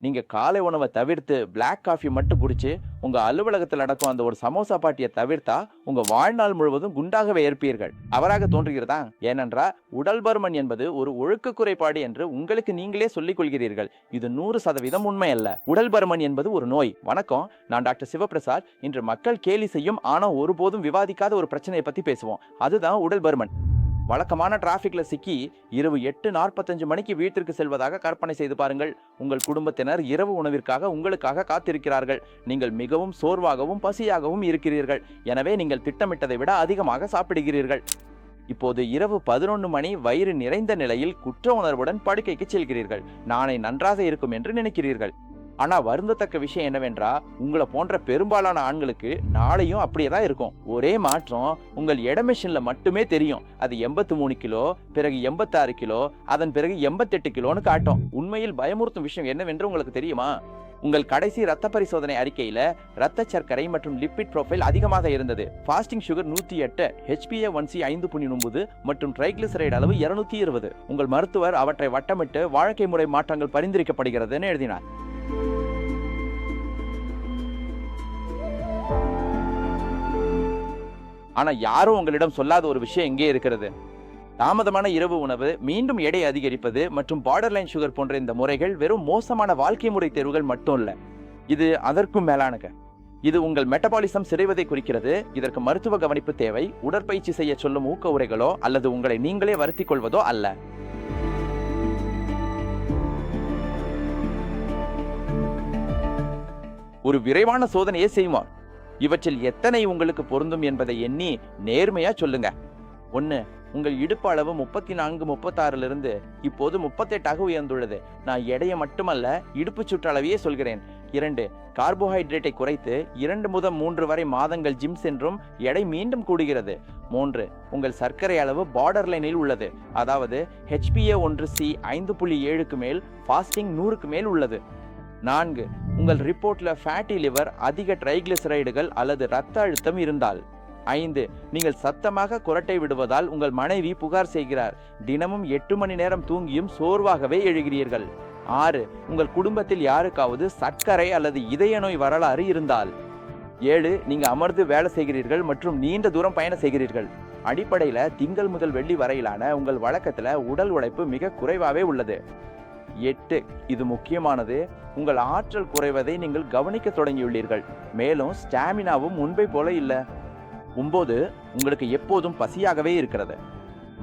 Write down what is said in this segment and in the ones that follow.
நீங்க காலை உணவை தவிர்த்து பிளாக் காஃபி மட்டும் குடிச்சு உங்க அலுவலகத்தில் நடக்கும் அந்த ஒரு சமோசா பாட்டியை தவிர்த்தா உங்க வாழ்நாள் முழுவதும் குண்டாகவே இருப்பீர்கள். அவராக தோன்றுகிறதா? ஏனென்றால் உடல் பருமன் என்பது ஒரு ஒழுக்க குறைபாடு என்று உங்களுக்கு நீங்களே சொல்லிக் கொள்கிறீர்கள். இது 100% உண்மை அல்ல. உடல் பருமன் என்பது ஒரு நோய். வணக்கம், நான் டாக்டர் சிவபிரசாத். இன்று மக்கள் கேலி செய்யும் ஆனா ஒருபோதும் விவாதிக்காத ஒரு பிரச்சனையை பத்தி பேசுவோம். அதுதான் உடல் பருமன். வழக்கமான டிராபிக்ல சிக்கி இரவு 8:45 மணிக்கு வீட்டிற்கு செல்வதாக கற்பனை செய்து பாருங்கள். உங்கள் குடும்பத்தினர் இரவு உணவிற்காக உங்களுக்காக காத்திருக்கிறார்கள். நீங்கள் மிகவும் சோர்வாகவும் பசியாகவும் இருக்கிறீர்கள். எனவே நீங்கள் திட்டமிட்டதை விட அதிகமாக சாப்பிடுகிறீர்கள். இப்போது இரவு 11 மணி, வயிறு நிறைந்த நிலையில் குற்ற உணர்வுடன் படுக்கைக்கு செல்கிறீர்கள். நாளை நன்றாக இருக்கும் என்று நினைக்கிறீர்கள். ஆனா வருந்தத்தக்க விஷயம் என்னவென்றா, உங்களை போன்ற பெரும்பாலான ஆண்களுக்கு நாளையும் அப்படியே தான் இருக்கும். ஒரே மாற்றம், உங்கள் எடை மெஷின்ல மட்டுமே தெரியும். அது 83 கிலோ, பிறகு 86 கிலோ, அதன் பிறகு 88 கிலோன்னு காட்டும். உண்மையில் பயமுறுத்தும் விஷயம் என்னவென்று உங்களுக்கு தெரியுமா? உங்கள் கடைசி ரத்த பரிசோதனை அறிக்கையில ரத்த சர்க்கரை மற்றும் லிப்பிட் ப்ரொஃபைல் அதிகமாக இருந்தது. ஃபாஸ்டிங் சுகர் 108, HbA1c 5.9 மற்றும் ட்ரைக்ளிசரைடு அளவு 220. உங்கள் மருத்துவர் அவற்றை வட்டமிட்டு வாழ்க்கை முறை மாற்றங்கள் பரிந்துரைக்கப்படுகிறதுன்னு எழுதினார். ஆனா யாரும் உங்களிடம் சொல்லாத ஒரு விஷயம் எங்கே இருக்கிறது. தாமதமான இரவு உணவு, மீண்டும் எடை அதிகரிப்பது மற்றும் பார்டர் லைன் சுகர் போன்ற இந்த முறைகள் வெறும் மோசமான வாழ்க்கை முறை தேர்வுகள் மட்டும் இல்ல. இது அதற்கும் மேலானது. இது உங்கள் மெட்டபாலிசம் சிதைவதை குறிக்கிறது. இதற்கு மருத்துவ கவனிப்பு தேவை. உடற்பயிற்சி செய்ய சொல்லும் ஊக்க உரைகளோ அல்லது உங்களை நீங்களே வருத்திக் கொள்வதோ அல்ல. ஒரு விரைவான சோதனையை செய்வோம். இவற்றில் எத்தனை உங்களுக்கு பொருந்தும் என்பதை எண்ணி நேர்மையா சொல்லுங்க. 1. உங்கள் இடுப்பு அளவு 34-36 இப்போது 38 உயர்ந்துள்ளது. நான் எடையை மட்டுமல்ல, இடுப்பு சுற்றளவையே சொல்கிறேன். 2. கார்போஹைட்ரேட்டை குறைத்து 2 முதல் 3 வரை மாதங்கள் ஜிம் சென்றும் எடை மீண்டும் கூடுகிறது. 3. உங்கள் சர்க்கரை அளவு பார்டர் லைனில் உள்ளது. அதாவது HbA1c 5.7க்கு மேல், ஃபாஸ்டிங் 100க்கு மேல் உள்ளது. 4. உங்கள் ரிப்போர்ட்ல ஃபேட்டி லிவர், அதிக ட்ரைக்ளிசரைடுகள் அல்லது இரத்த அழுத்தம் இருந்தால். 5. நீங்கள் சத்தமாக குரட்டை விடுவதால் உங்கள் மனைவி புகார் செய்கிறார். தினமும் 8 மணி நேரம் தூங்கியும் சோர்வாகவே எழுகிறீர்கள். 6. உங்கள் குடும்பத்தில் யாருக்காவது சர்க்கரை அல்லது இதய நோய் வரலாறு இருந்தால். 7. நீங்க அமர்ந்து வேலை செய்கிறீர்கள் மற்றும் நீண்ட தூரம் பயணம் செய்கிறீர்கள். அடிப்படையில திங்கள் முதல் வெள்ளி வரையிலான உங்கள் வழக்கத்துல உடல் உழைப்பு மிக குறைவாகவே உள்ளது. 8. இது முக்கியமானது, உங்கள் ஆற்றல் குறைவதை நீங்கள் கவனிக்க தொடங்கியுள்ளீர்கள். மேலும் ஸ்டாமினாவும் முன்பை போல இல்ல. 9. உங்களுக்கு எப்போதும் பசியாகவே இருக்கிறது.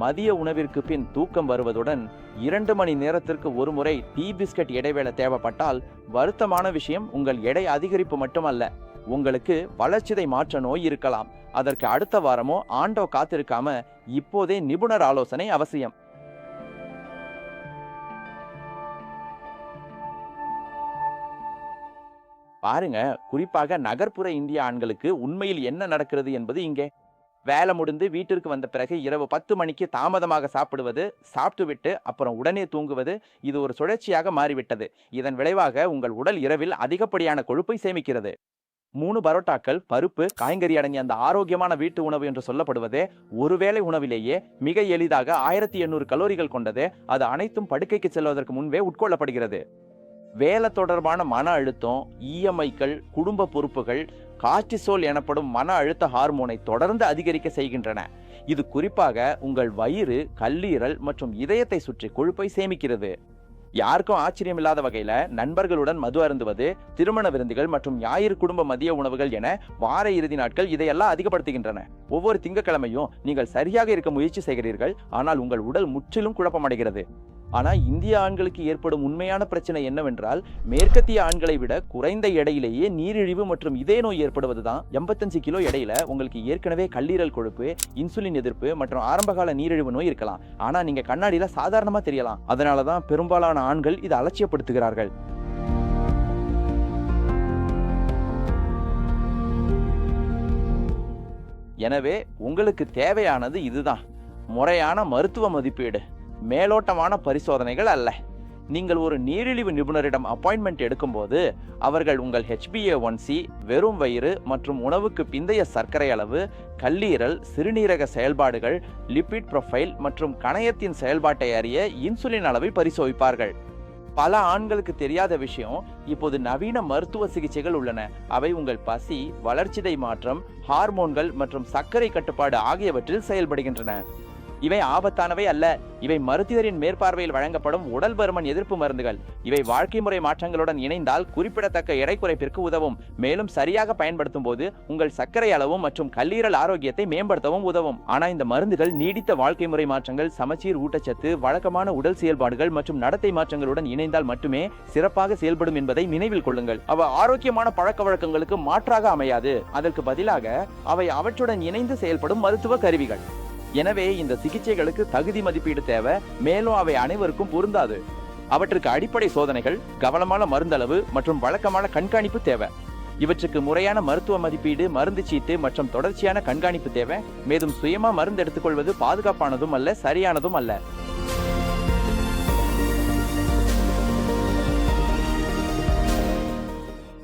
மதிய உணவிற்கு பின் தூக்கம் வருவதுடன் 2 மணி நேரத்திற்கு ஒரு முறை டீ பிஸ்கட் இடைவேளை தேவைப்பட்டால், வருத்தமான விஷயம், உங்கள் எடை அதிகரிப்பு மட்டுமல்ல, உங்களுக்கு வளர்ச்சிதை மாற்ற நோய் இருக்கலாம். அதற்கு அடுத்த வாரமோ ஆண்டோ காத்திருக்காம இப்போதே நிபுணர் ஆலோசனை அவசியம். பாருங்க, குறிப்பாக நகர்ப்புற இந்திய ஆண்களுக்கு உண்மையில் என்ன நடக்கிறது என்பது இங்கே. வேலை முடிந்து வீட்டிற்கு வந்த பிறகு இரவு 10 மணிக்கு தாமதமாக சாப்பிடுவது, சாப்பிட்டு விட்டு அப்புறம் உடனே தூங்குவது, இது ஒரு சுழற்சியாக மாறிவிட்டது. இதன் விளைவாக உங்கள் உடல் இரவில் அதிகப்படியான கொழுப்பை சேமிக்கிறது. 3 பரோட்டாக்கள், பருப்பு, காய்கறி அடங்கிய அந்த ஆரோக்கியமான வீட்டு உணவு என்று சொல்லப்படுவதே ஒருவேளை உணவிலேயே மிக எளிதாக 1800 கலோரிகள் கொண்டது. அது அனைத்தும் படுக்கைக்கு செல்வதற்கு முன்பே உட்கொள்ளப்படுகிறது. வேலை தொடர்பான மன அழுத்தம், இஎம்ஐக்கள், குடும்ப பொறுப்புகள் கார்டிசோல் எனப்படும் மன அழுத்த ஹார்மோனை தொடர்ந்து அதிகரிக்க செய்கின்றன. இது குறிப்பாக உங்கள் வயிறு, கல்லீரல் மற்றும் இதயத்தை சுற்றி கொழுப்பை சேமிக்கிறது. யாருக்கும் ஆச்சரியம் இல்லாத வகையில நண்பர்களுடன் மது அருந்துவது, திருமண விருந்துகள் மற்றும் ஞாயிறு குடும்ப மதிய உணவுகள் என வார இறுதி நாட்கள் இதையெல்லாம் அதிகப்படுத்துகின்றன. ஒவ்வொரு திங்கட்கிழமையும் நீங்கள் சரியாக இருக்க முயற்சி செய்கிறீர்கள், ஆனால் உங்கள் உடல் முற்றிலும் குழப்பமடைகிறது. ஆனா இந்திய ஆண்களுக்கு ஏற்படும் உண்மையான பிரச்சனை என்னவென்றால், மேற்கத்திய ஆண்களை விட குறைந்த எடையிலேயே நீரிழிவு மற்றும் இதய நோய் ஏற்படுவதுதான். 85 கிலோ எடையில உங்களுக்கு ஏற்கனவே கல்லீரல் கொழுப்பு, இன்சுலின் எதிர்ப்பு மற்றும் ஆரம்பகால நீரிழிவு நோய் இருக்கலாம். ஆனா நீங்க கண்ணாடியில சாதாரணமா தெரியலாம். அதனாலதான் பெரும்பாலான ஆண்கள் இதை அலட்சியப்படுத்துகிறார்கள். எனவே உங்களுக்கு தேவையானது இதுதான்: முறையான மருத்துவ மதிப்பீடு, மேலோட்டமான பரிசோதனைகள் அல்ல. நீங்கள் ஒரு நீரிழிவு நிபுணரிடம் அப்பாயின்மெண்ட் எடுக்கும்போது அவர்கள் உங்கள் HbA1c, வெறும் வயிறு மற்றும் உணவுக்கு பிந்தைய சர்க்கரை அளவு, கல்லீரல், சிறுநீரக செயல்பாடுகள், லிப்பிட் ப்ரொஃபைல் மற்றும் கணையத்தின் செயல்பாட்டை அறிய இன்சுலின் அளவை பரிசோதிப்பார்கள். பல ஆண்களுக்கு தெரியாத விஷயம், இப்போது நவீன மருத்துவ சிகிச்சைகள் உள்ளன. அவை உங்கள் பசி, வளர்சிதை மாற்றம், ஹார்மோன்கள் மற்றும் சர்க்கரை கட்டுப்பாடு ஆகியவற்றில் செயல்படுகின்றன. இவை ஆபத்தானவை அல்ல. இவை மருத்துவரின் மேற்பார்வையில் வழங்கப்படும் உடல் பருமன் எதிர்ப்பு மருந்துகள். இவை வாழ்க்கை முறை மாற்றங்களுடன் இணைந்தால் குறிப்பிடத்தக்க எடை குறைப்பிற்கு உதவும். மேலும் சரியாக பயன்படுத்தும் போது உங்கள் சர்க்கரை அளவும் மற்றும் கல்லீரல் ஆரோக்கியத்தை மேம்படுத்தவும் உதவும். ஆனா இந்த மருந்துகள் நீடித்த வாழ்க்கை முறை மாற்றங்கள், சமச்சீர் ஊட்டச்சத்து, வழக்கமான உடல் செயல்பாடுகள் மற்றும் நடத்தை மாற்றங்களுடன் இணைந்தால் மட்டுமே சிறப்பாக செயல்படும் என்பதை நினைவில் கொள்ளுங்கள். அவை ஆரோக்கியமான பழக்க வழக்கங்களுக்கு மாற்றாக அமையாது. அதற்கு பதிலாக அவை அவற்றுடன் இணைந்து செயல்படும் மருத்துவ கருவிகள். எனவே இந்த சிகிச்சைகளுக்கு தகுதி மதிப்பீடு தேவை. மேலும் அவை அனைவருக்கும் பொருந்தாது. அவற்றுக்கு அடிப்படை சோதனைகள், கவனமான மருந்தளவு மற்றும் வழக்கமான கண்காணிப்பு தேவை. இவற்றுக்கு முறையான மருத்துவ மதிப்பீடு, மருந்து சீட்டு மற்றும் தொடர்ச்சியான கண்காணிப்பு தேவை. மேலும் சுயமா மருந்து எடுத்துக்கொள்வது பாதுகாப்பானதும் அல்ல, சரியானதும் அல்ல.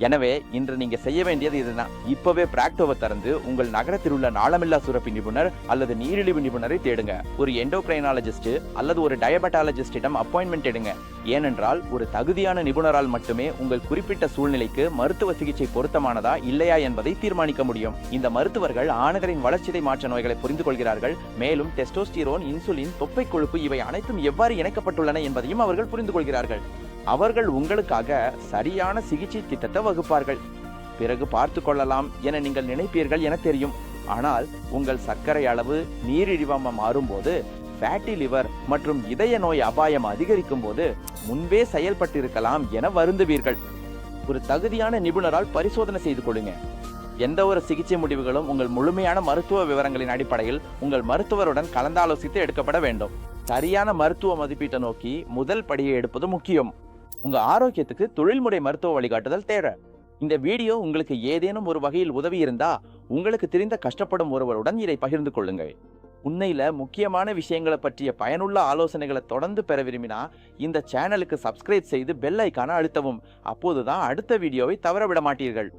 எனவே இன்று நீங்க செய்ய வேண்டியது இதுதான். இப்பவே பிராக்டோவை திறந்து உங்கள் நகரத்தில் உள்ள நாளமில்லா சுரப்பி நிபுணர் அல்லது நீரிழிவு நிபுணரை தேடுங்க. ஒரு எண்டோகிரைனாலஜிஸ்ட் அல்லது ஒரு டயபெட்டாலஜிஸ்டிடம் அப்பாயின்மெண்ட் எடுங்க. ஏனென்றால் ஒரு தகுதியான நிபுணரால் மட்டுமே உங்கள் குறிப்பிட்ட சூழ்நிலைக்கு மருத்துவ சிகிச்சை பொருத்தமானதா இல்லையா என்பதை தீர்மானிக்க முடியும். இந்த மருத்துவர்கள் ஆணுகளின் வளர்ச்சிதை மாற்ற நோய்களை புரிந்து கொள்கிறார்கள். மேலும் டெஸ்டோஸ்டிரோன், இன்சுலின், தொப்பை கொழுப்பு இவை அனைத்தும் எவ்வாறு இணைக்கப்பட்டுள்ளன என்பதையும் அவர்கள் புரிந்து கொள்கிறார்கள். அவர்கள் உங்களுக்காக சரியான சிகிச்சை திட்டத்தை வகுப்பார்கள். பிறகு பார்த்து கொள்ளலாம் என நீங்கள் நினைப்பீர்கள் என தெரியும். ஆனால் உங்கள் சர்க்கரை அளவு நீரிழிவாம மாறும்போது, ஃபேட்டி லிவர் மற்றும் இதய நோய் அபாயம் அதிகரிக்கும் போது முன்பே செயல்பட்டிருக்கலாம் என வருந்துவீர்கள். ஒரு தகுதியான நிபுணரால் பரிசோதனை செய்து கொள்ளுங்க. எந்த ஒரு சிகிச்சை முடிவுகளும் உங்கள் முழுமையான மருத்துவ விவரங்களின் அடிப்படையில் உங்கள் மருத்துவருடன் கலந்தாலோசித்து எடுக்கப்பட வேண்டும். சரியான மருத்துவ மதிப்பீட்டை நோக்கி முதல் படியை எடுப்பது முக்கியம். உங்க ஆரோக்கியத்துக்கு தொழில்முறை மருத்துவ வழிகாட்டுதல் தேவை. இந்த வீடியோ உங்களுக்கு ஏதேனும் ஒரு வகையில் உதவி இருந்தா உங்களுக்கு தெரிந்த கஷ்டப்படும் ஒருவருடன் இதை பகிர்ந்து கொள்ளுங்கள். உண்மையில முக்கியமான விஷயங்களை பற்றிய பயனுள்ள ஆலோசனைகளை தொடர்ந்து பெற விரும்பினா இந்த சேனலுக்கு சப்ஸ்கிரைப் செய்து பெல் ஐகானை அழுத்தவும். அப்போதுதான் அடுத்த வீடியோவை தவறவிட மாட்டீர்கள்.